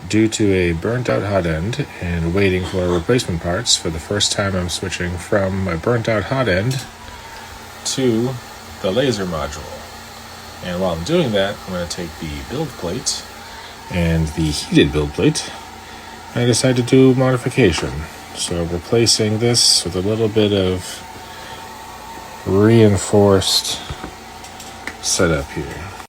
due to a burnt out hot end and waiting for replacement parts. For the first time, I'm switching from my burnt out hot end to the laser module. And while I'm doing that, I'm going to take the build plate and the heated build plate. I decided to do modification. So replacing this with a little bit of reinforced setup here.